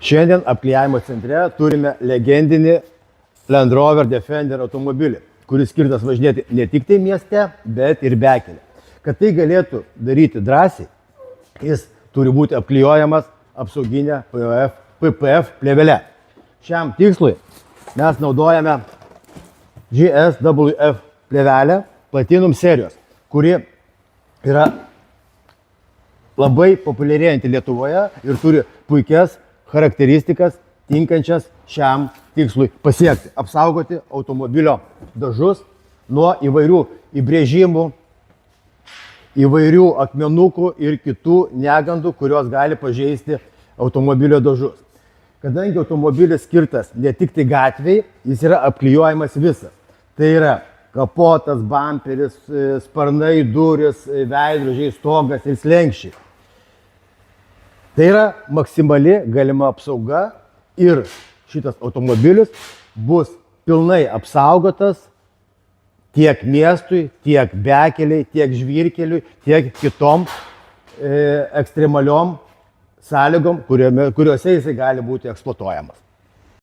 Šiandien apklijavimo centre turime legendinį Land Rover Defender automobilį, kuris skirtas važinėti ne tik tai mieste, bet ir bekelė. Kad tai galėtų daryti drąsiai, jis turi būti apklijuojamas apsauginė PPF plėvele. Šiam tikslui mes naudojame GSWF plėvelę Platinum serijos, kuri yra labai populiarėjanti Lietuvoje ir turi puikias charakteristikas tinkančias šiam tikslui pasiekti. Apsaugoti automobilio dažus nuo įvairių įbrėžimų, įvairių akmenukų ir kitų negandų, kurios gali pažeisti automobilio dažus. Kadangi automobilis skirtas ne tik tai gatvei, jis yra apklijuojamas visas. Tai yra kapotas, bamperis, sparnai, durys, veidrodžiai, stogas ir slenksčiai. Tai yra maksimali galima apsauga ir šitas automobilis bus pilnai apsaugotas tiek miestui, tiek bekeliai, tiek žvyrkeliui, tiek kitom ekstremaliom sąlygom, kuriuose jisai gali būti eksploatuojamas.